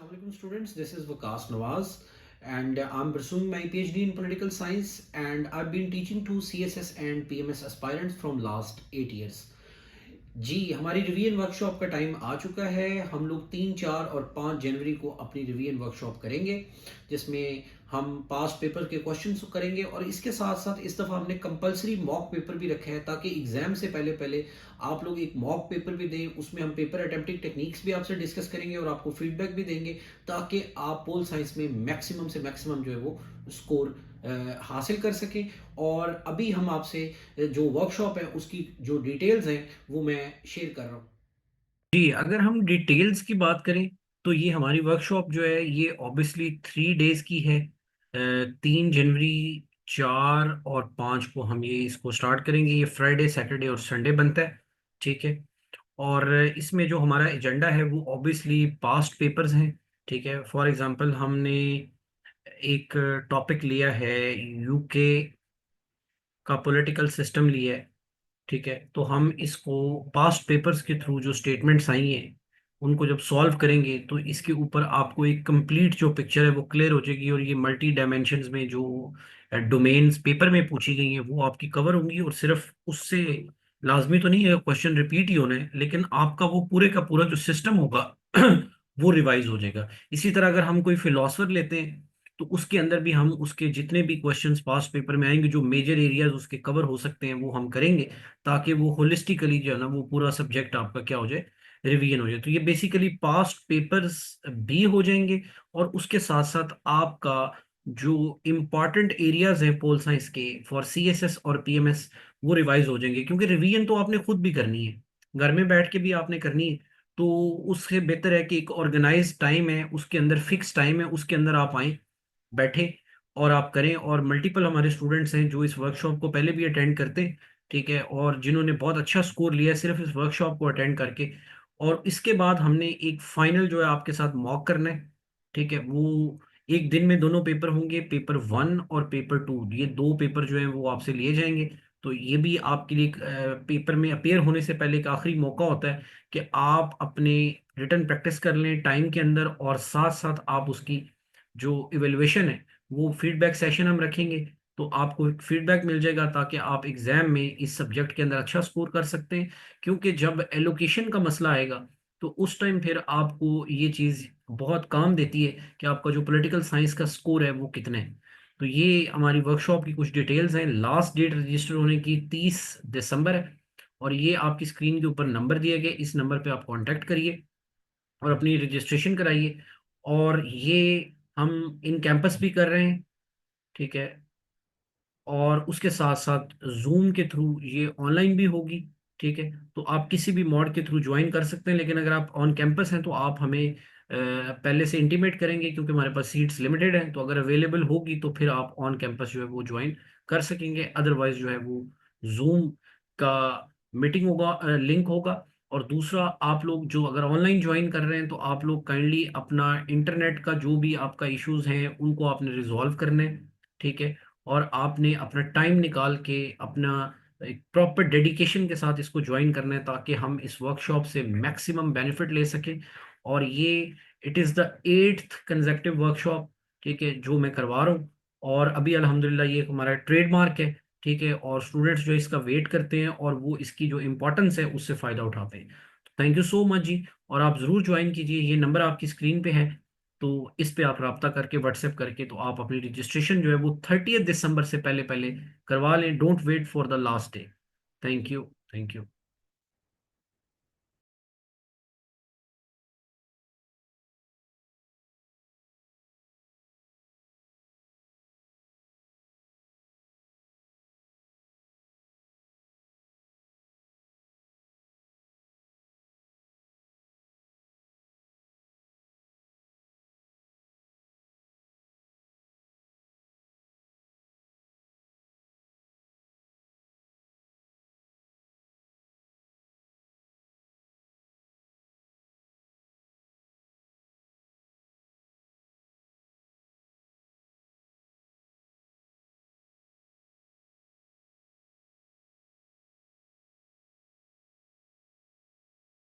Assalamualaikum students, this is Vikas Nawaz and I'm pursuing my PhD in political science and I've been teaching to CSS and PMS aspirants from last 8 years. जी हमारी revision workshop का time आ चुका है। हम लोग 3, 4 और 5 जनवरी को अपनी revision workshop करेंगे जिसमें हम पास्ट पेपर के क्वेश्चंस करेंगे और इसके साथ साथ इस दफ़ा हमने कंपलसरी मॉक पेपर भी रखा है ताकि एग्जाम से पहले पहले आप लोग एक मॉक पेपर भी दें। उसमें हम पेपर अटेम्प्टिंग टेक्निक्स भी आपसे डिस्कस करेंगे और आपको फीडबैक भी देंगे ताकि आप पोल साइंस में मैक्सिमम से मैक्सिमम जो है वो स्कोर हासिल कर सकें। और अभी हम आपसे जो वर्कशॉप है उसकी जो डिटेल्स हैं वो मैं शेयर कर रहा हूँ। जी अगर हम डिटेल्स की बात करें तो ये हमारी वर्कशॉप जो है ये ऑब्वियसली 3 डेज की है। 3 जनवरी, 4 और 5 को हम ये इसको स्टार्ट करेंगे। ये फ्राइडे, सैटरडे और संडे बनता है। ठीक है। और इसमें जो हमारा एजेंडा है वो ऑब्वियसली पास्ट पेपर्स हैं। ठीक है। फॉर एग्जांपल हमने एक टॉपिक लिया है यूके का पॉलिटिकल सिस्टम लिया है। ठीक है। तो हम इसको पास्ट पेपर्स के थ्रू जो स्टेटमेंट्स आई हैं उनको जब सॉल्व करेंगे तो इसके ऊपर आपको एक कंप्लीट जो पिक्चर है वो क्लियर हो जाएगी और ये मल्टी डायमेंशंस में जो डोमेन्स पेपर में पूछी गई हैं वो आपकी कवर होंगी। और सिर्फ उससे लाजमी तो नहीं है क्वेश्चन रिपीट ही होना है, लेकिन आपका वो पूरे का पूरा जो सिस्टम होगा वो रिवाइज हो जाएगा। इसी तरह अगर हम कोई फिलोसफर लेते हैं तो उसके अंदर भी हम उसके जितने भी क्वेश्चंस पास्ट पेपर में आएंगे जो मेजर एरियाज उसके कवर हो सकते हैं वो हम करेंगे ताकि वो होलिस्टिकली जो है ना वो पूरा सब्जेक्ट आपका क्या हो जाए, रिवीजन हो जाए। तो ये बेसिकली पास्ट पेपर्स भी हो जाएंगे और उसके साथ साथ आपका जो इम्पॉर्टेंट एरियाज हैं पोल साइंस के फॉर सीएसएस और पीएमएस वो रिवाइज हो जाएंगे, क्योंकि रिवीजन तो आपने खुद भी करनी है, घर में बैठ के भी आपने करनी है। तो उससे बेहतर है कि एक ऑर्गेनाइज टाइम है, उसके अंदर फिक्स टाइम है, उसके अंदर आप आए, बैठे और आप करें। और मल्टीपल हमारे स्टूडेंट्स हैं जो इस वर्कशॉप को पहले भी अटेंड करते हैं। ठीक है। और जिन्होंने बहुत अच्छा स्कोर लिया है सिर्फ इस वर्कशॉप को अटेंड करके। और इसके बाद हमने एक फाइनल जो है आपके साथ मॉक करना है। ठीक है। वो एक दिन में दोनों पेपर होंगे, पेपर 1 और पेपर 2, ये दो पेपर जो है वो आपसे लिए जाएंगे। तो ये भी आपके लिए पेपर में अपेयर होने से पहले एक आखिरी मौका होता है कि आप अपने रिटर्न प्रैक्टिस कर लें टाइम के अंदर, और साथ साथ आप उसकी जो इवेल्युएशन है वो फीडबैक सेशन हम रखेंगे। तो आपको फीडबैक मिल जाएगा ताकि आप एग्जाम में इस सब्जेक्ट के अंदर अच्छा स्कोर कर सकते हैं। क्योंकि जब एलोकेशन का मसला आएगा तो उस टाइम फिर आपको ये चीज़ बहुत काम देती है कि आपका जो पॉलिटिकल साइंस का स्कोर है वो कितना है। तो ये हमारी वर्कशॉप की कुछ डिटेल्स हैं। लास्ट डेट रजिस्टर होने की 30 दिसंबर है और ये आपकी स्क्रीन के ऊपर नंबर दिया गया, इस नंबर पे आप कांटेक्ट करिए और अपनी रजिस्ट्रेशन कराइए। और ये हम इन कैंपस भी कर रहे हैं। ठीक है। और उसके साथ साथ जूम के थ्रू ये ऑनलाइन भी होगी। ठीक है। तो आप किसी भी मॉड के थ्रू ज्वाइन कर सकते हैं, लेकिन अगर आप ऑन कैंपस हैं तो आप हमें पहले से इंटीमेट करेंगे, क्योंकि हमारे पास सीट्स लिमिटेड हैं। तो अगर अवेलेबल होगी तो फिर आप ऑन कैंपस जो है वो ज्वाइन कर सकेंगे, अदरवाइज जो है वो जूम का मीटिंग होगा, लिंक होगा। और दूसरा, आप लोग जो अगर ऑनलाइन ज्वाइन कर रहे हैं तो आप लोग काइंडली अपना इंटरनेट का जो भी आपका इश्यूज हैं उनको आपने रिजॉल्व करना है। ठीक है। और आपने अपना टाइम निकाल के अपना एक प्रॉपर डेडिकेशन के साथ इसको ज्वाइन करना है ताकि हम इस वर्कशॉप से मैक्सिमम बेनिफिट ले सकें। और ये it is the 8th consecutive workshop, ठीक है, जो मैं करवा रहा हूँ। और अभी अल्हम्दुलिल्लाह ये हमारा ट्रेडमार्क है। ठीक है। और स्टूडेंट्स जो इसका वेट करते हैं और वो इसकी जो इम्पोर्टेंस है उससे फ़ायदा उठाते हैं। थैंक यू सो मच जी। और आप ज़रूर ज्वाइन कीजिए, ये नंबर आपकी स्क्रीन पे है। तो इस पे आप रब्ता करके व्हाट्सएप करके तो आप अपनी रजिस्ट्रेशन जो है वो 30 दिसंबर से पहले पहले करवा लें। Don't wait for the last day. Thank you. Thank you.